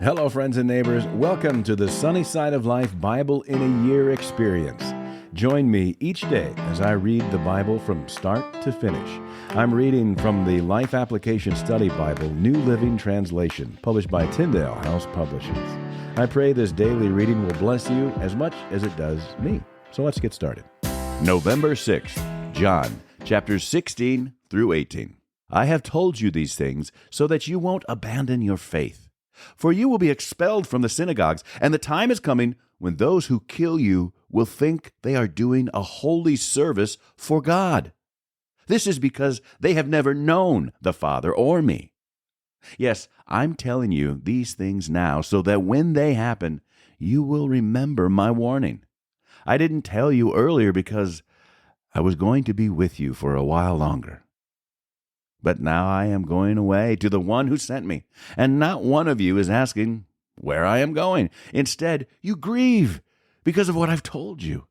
Hello, friends and neighbors. Welcome to the Sunny Side of Life Bible in a Year experience. Join me each day as I read the Bible from start to finish. I'm reading from the Life Application Study Bible, New Living Translation, published by Tyndale House Publishers. I pray this daily reading will bless you as much as it does me. So let's get started. November 6th, John, chapters 16 through 18. I have told you these things so that you won't abandon your faith. For you will be expelled from the synagogues, and the time is coming when those who kill you will think they are doing a holy service for God. This is because they have never known the Father or me. Yes, I'm telling you these things now so that when they happen, you will remember my warning. I didn't tell you earlier because I was going to be with you for a while longer. But now I am going away to the one who sent me, and not one of you is asking where I am going. Instead, you grieve because of what I've told you.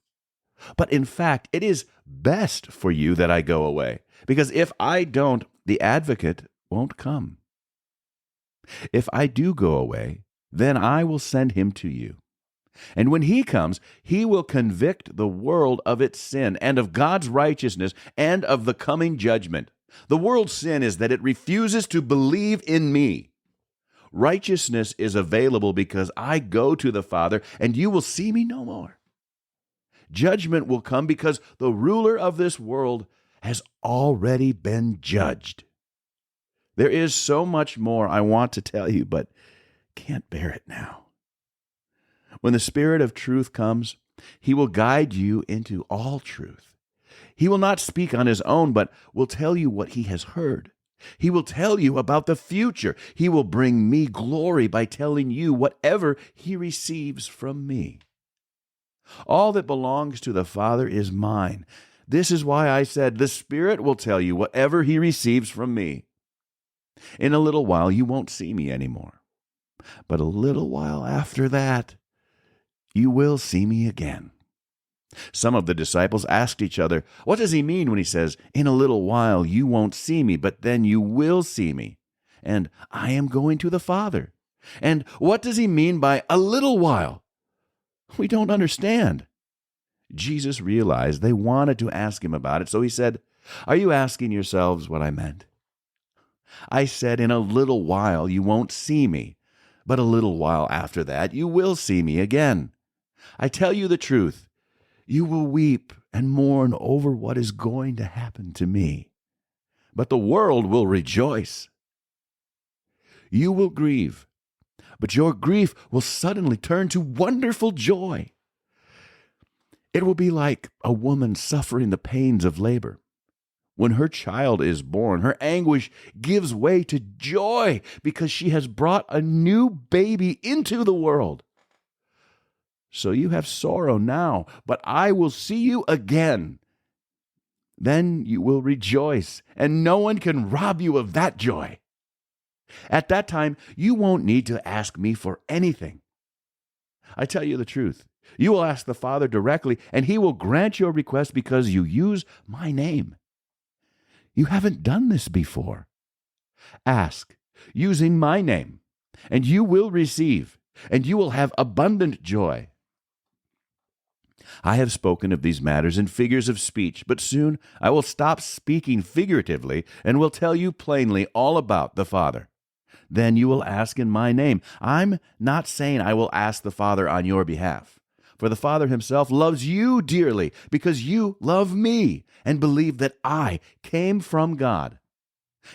But in fact, it is best for you that I go away, because if I don't, the advocate won't come. If I do go away, then I will send him to you. And when he comes, he will convict the world of its sin and of God's righteousness and of the coming judgment. The world's sin is that it refuses to believe in me. Righteousness is available because I go to the Father, and you will see me no more. Judgment will come because the ruler of this world has already been judged. There is so much more I want to tell you, but can't bear it now. When the Spirit of truth comes, he will guide you into all truth. He will not speak on his own, but will tell you what he has heard. He will tell you about the future. He will bring me glory by telling you whatever he receives from me. All that belongs to the Father is mine. This is why I said, the Spirit will tell you whatever he receives from me. In a little while you won't see me anymore, but a little while after that, you will see me again. Some of the disciples asked each other, what does he mean when he says, in a little while you won't see me, but then you will see me, and I am going to the Father? And what does he mean by a little while? We don't understand. Jesus realized they wanted to ask him about it, so he said, are you asking yourselves what I meant? I said, in a little while you won't see me, but a little while after that you will see me again. I tell you the truth. You will weep and mourn over what is going to happen to me, but the world will rejoice. You will grieve, but your grief will suddenly turn to wonderful joy. It will be like a woman suffering the pains of labor. When her child is born, her anguish gives way to joy because she has brought a new baby into the world. So you have sorrow now, but I will see you again. Then you will rejoice, and no one can rob you of that joy. At that time, you won't need to ask me for anything. I tell you the truth. You will ask the Father directly, and he will grant your request because you use my name. You haven't done this before. Ask, using my name, and you will receive, and you will have abundant joy. I have spoken of these matters in figures of speech, but soon I will stop speaking figuratively and will tell you plainly all about the Father. Then you will ask in my name. I'm not saying I will ask the Father on your behalf, for the Father himself loves you dearly because you love me and believe that I came from God.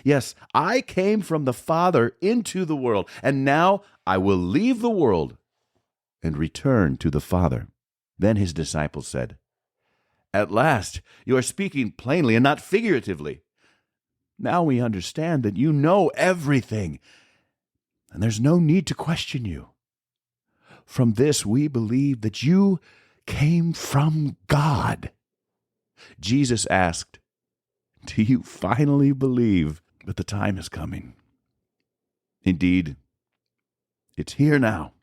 Yes, I came from the Father into the world, and now I will leave the world and return to the Father. Then his disciples said, at last you are speaking plainly and not figuratively. Now we understand that you know everything, and there's no need to question you. From this we believe that you came from God. Jesus asked, do you finally believe that the time is coming? Indeed, it's here now,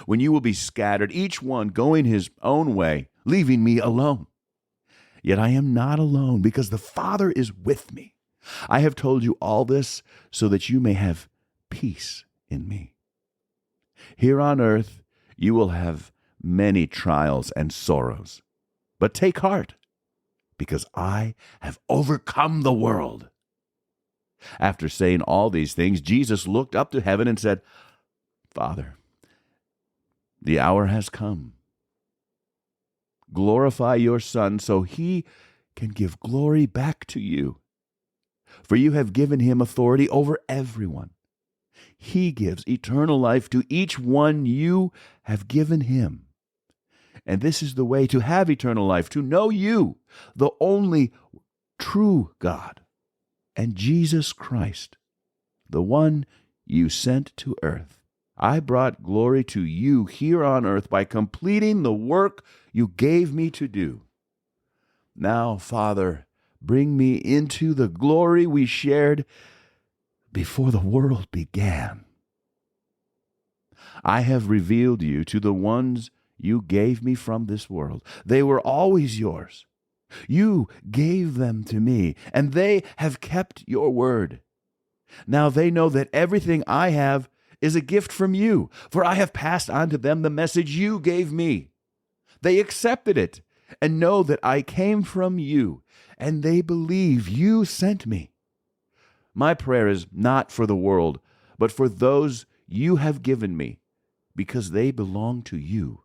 when you will be scattered, each one going his own way, leaving me alone. Yet I am not alone, because the Father is with me. I have told you all this so that you may have peace in me. Here on earth you will have many trials and sorrows. But take heart, because I have overcome the world." After saying all these things, Jesus looked up to heaven and said, "Father, the hour has come. Glorify your Son so he can give glory back to you. For you have given him authority over everyone. He gives eternal life to each one you have given him. And this is the way to have eternal life, to know you, the only true God, and Jesus Christ, the one you sent to earth. I brought glory to you here on earth by completing the work you gave me to do. Now, Father, bring me into the glory we shared before the world began. I have revealed you to the ones you gave me from this world. They were always yours. You gave them to me, and they have kept your word. Now they know that everything I have is a gift from you, for I have passed on to them the message you gave me. They accepted it and know that I came from you, and they believe you sent me. My prayer is not for the world, but for those you have given me, because they belong to you.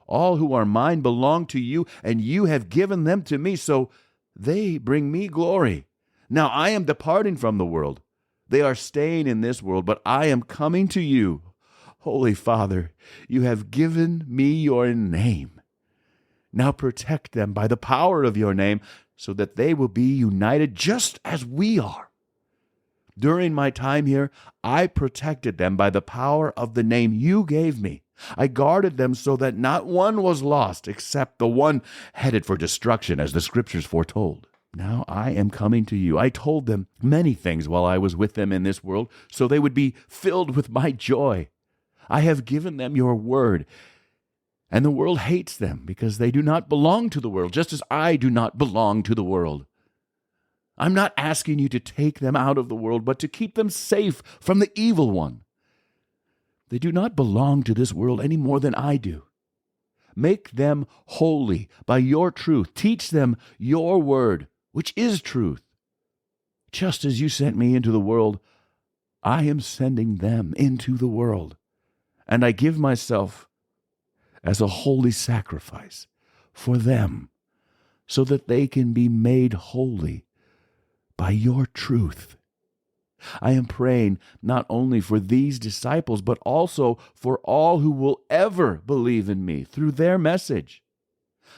All who are mine belong to you, and you have given them to me, so they bring me glory. Now I am departing from the world. They are staying in this world, but I am coming to you. Holy Father, you have given me your name. Now protect them by the power of your name, so that they will be united just as we are. During my time here, I protected them by the power of the name you gave me. I guarded them so that not one was lost except the one headed for destruction, as the Scriptures foretold. Now I am coming to you. I told them many things while I was with them in this world, so they would be filled with my joy. I have given them your word, and the world hates them because they do not belong to the world, just as I do not belong to the world. I'm not asking you to take them out of the world, but to keep them safe from the evil one. They do not belong to this world any more than I do. Make them holy by your truth. Teach them your word, which is truth. Just as you sent me into the world, I am sending them into the world. And I give myself as a holy sacrifice for them, so that they can be made holy by your truth. I am praying not only for these disciples, but also for all who will ever believe in me through their message.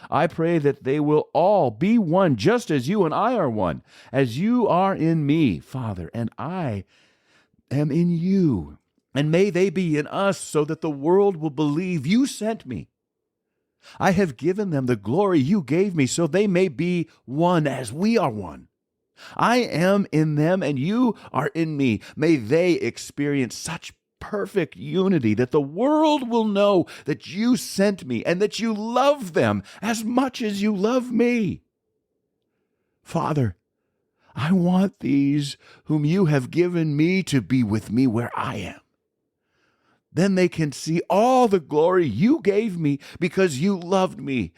I pray that they will all be one, just as you and I are one, as you are in me, Father, and I am in you. And may they be in us, so that the world will believe you sent me. I have given them the glory you gave me, so they may be one as we are one. I am in them, and you are in me. May they experience such perfect unity that the world will know that you sent me and that you love them as much as you love me. Father, I want these whom you have given me to be with me where I am. Then they can see all the glory you gave me because you loved me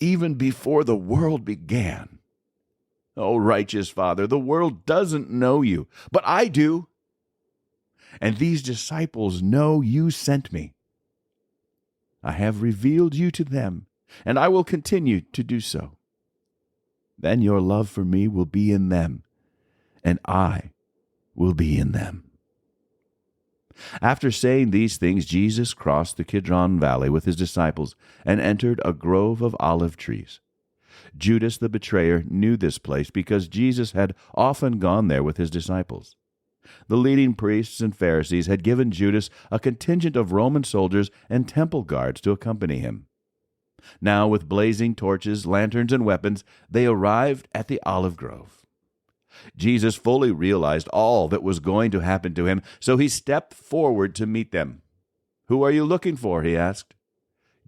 even before the world began. Oh, righteous Father, the world doesn't know you, but I do. And these disciples know you sent me. I have revealed you to them, and I will continue to do so. Then your love for me will be in them, and I will be in them. After saying these things, Jesus crossed the Kidron Valley with his disciples and entered a grove of olive trees. Judas the betrayer knew this place because Jesus had often gone there with his disciples. The leading priests and Pharisees had given Judas a contingent of Roman soldiers and temple guards to accompany him. Now, with blazing torches, lanterns, and weapons, they arrived at the olive grove. Jesus fully realized all that was going to happen to him, so he stepped forward to meet them. "Who are you looking for?" he asked.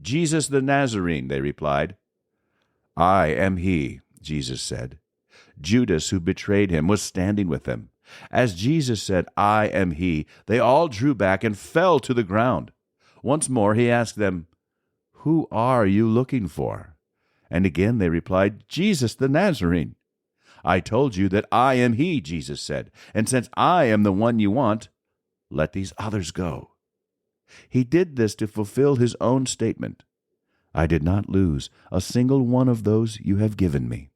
"Jesus the Nazarene," they replied. "I am he," Jesus said. Judas, who betrayed him, was standing with them. As Jesus said, "I am he," they all drew back and fell to the ground. Once more he asked them, "Who are you looking for?" And again they replied, "Jesus the Nazarene." "I told you that I am he," Jesus said, "and since I am the one you want, let these others go." He did this to fulfill his own statement, "I did not lose a single one of those you have given me."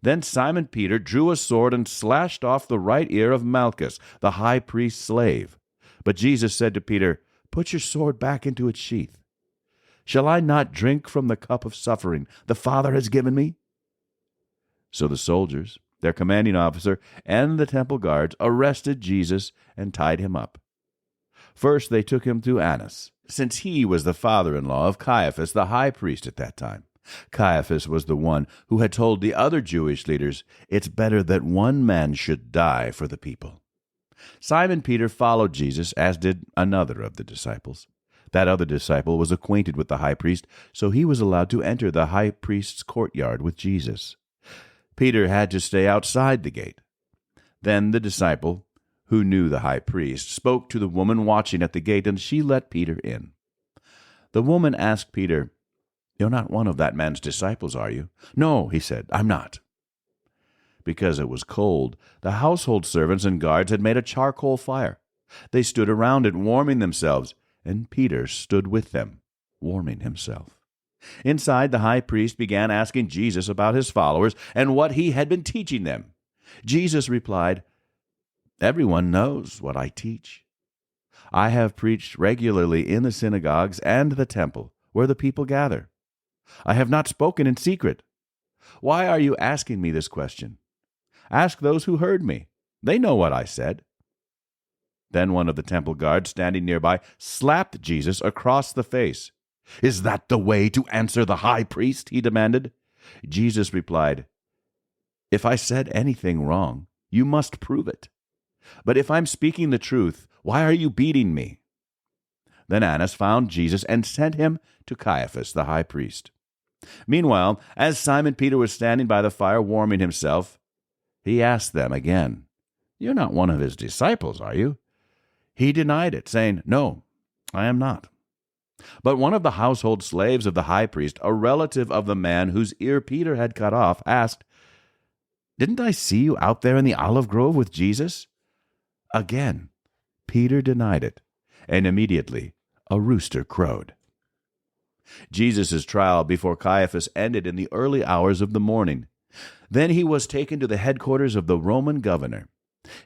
Then Simon Peter drew a sword and slashed off the right ear of Malchus, the high priest's slave. But Jesus said to Peter, "Put your sword back into its sheath. Shall I not drink from the cup of suffering the Father has given me?" So the soldiers, their commanding officer, and the temple guards arrested Jesus and tied him up. First they took him to Annas, since he was the father-in-law of Caiaphas, the high priest at that time. Caiaphas was the one who had told the other Jewish leaders, "It's better that one man should die for the people." Simon Peter followed Jesus, as did another of the disciples. That other disciple was acquainted with the high priest, so he was allowed to enter the high priest's courtyard with Jesus. Peter had to stay outside the gate. Then the disciple, who knew the high priest, spoke to the woman watching at the gate, and she let Peter in. The woman asked Peter, "You're not one of that man's disciples, are you?" "No," he said, "I'm not." Because it was cold, the household servants and guards had made a charcoal fire. They stood around it, warming themselves, and Peter stood with them, warming himself. Inside, the high priest began asking Jesus about his followers and what he had been teaching them. Jesus replied, "Everyone knows what I teach. I have preached regularly in the synagogues and the temple, where the people gather. I have not spoken in secret. Why are you asking me this question? Ask those who heard me. They know what I said." Then one of the temple guards standing nearby slapped Jesus across the face. "Is that the way to answer the high priest?" he demanded. Jesus replied, "If I said anything wrong, you must prove it. But if I'm speaking the truth, why are you beating me?" Then Annas found Jesus and sent him to Caiaphas, the high priest. Meanwhile, as Simon Peter was standing by the fire warming himself, he asked them again, "You're not one of his disciples, are you?" He denied it, saying, "No, I am not." But one of the household slaves of the high priest, a relative of the man whose ear Peter had cut off, asked, "Didn't I see you out there in the olive grove with Jesus?" Again, Peter denied it, and immediately a rooster crowed. Jesus' trial before Caiaphas ended in the early hours of the morning. Then he was taken to the headquarters of the Roman governor.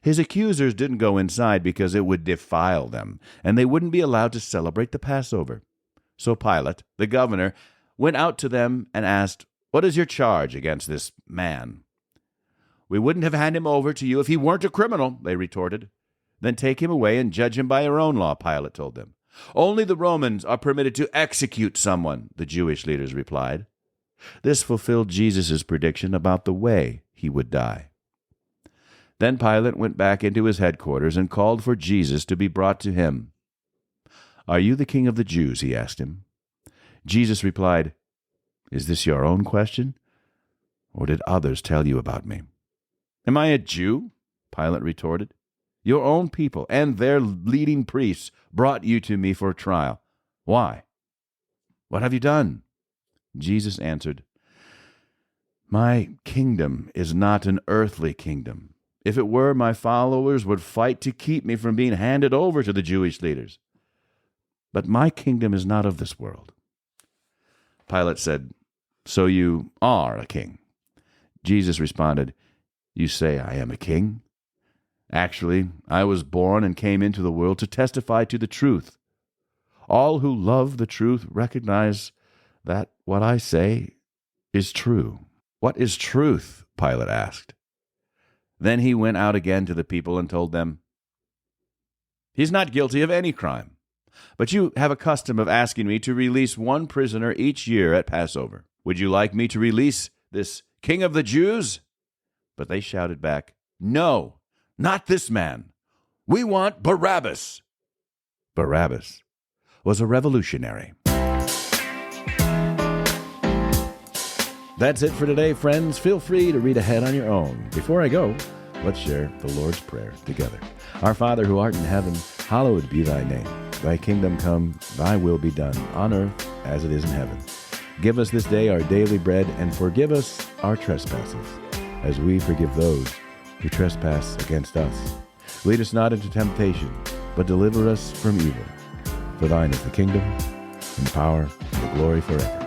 His accusers didn't go inside because it would defile them, and they wouldn't be allowed to celebrate the Passover. So Pilate, the governor, went out to them and asked, "What is your charge against this man?" "We wouldn't have handed him over to you if he weren't a criminal," they retorted. "Then take him away and judge him by your own law," Pilate told them. "Only the Romans are permitted to execute someone," the Jewish leaders replied. This fulfilled Jesus' prediction about the way he would die. Then Pilate went back into his headquarters and called for Jesus to be brought to him. "Are you the king of the Jews?" he asked him. Jesus replied, "Is this your own question, or did others tell you about me?" "Am I a Jew?" Pilate retorted. "Your own people and their leading priests brought you to me for trial. Why? What have you done?" Jesus answered, "My kingdom is not an earthly kingdom. If it were, my followers would fight to keep me from being handed over to the Jewish leaders. But my kingdom is not of this world." Pilate said, "So you are a king?" Jesus responded, "You say I am a king? Actually, I was born and came into the world to testify to the truth. All who love the truth recognize that what I say is true." "What is truth?" Pilate asked. Then he went out again to the people and told them, "He's not guilty of any crime. But you have a custom of asking me to release one prisoner each year at Passover. Would you like me to release this King of the Jews?" But they shouted back, "No, not this man. We want Barabbas." Barabbas was a revolutionary. That's it for today, friends. Feel free to read ahead on your own. Before I go, let's share the Lord's Prayer together. Our Father who art in heaven, Hallowed be thy name. Thy kingdom come, thy will be done, on earth as it is in heaven. Give us this day our daily bread, and forgive us our trespasses, as we forgive those who trespass against us. Lead us not into temptation, but deliver us from evil. For thine is the kingdom, and power, and the glory forever.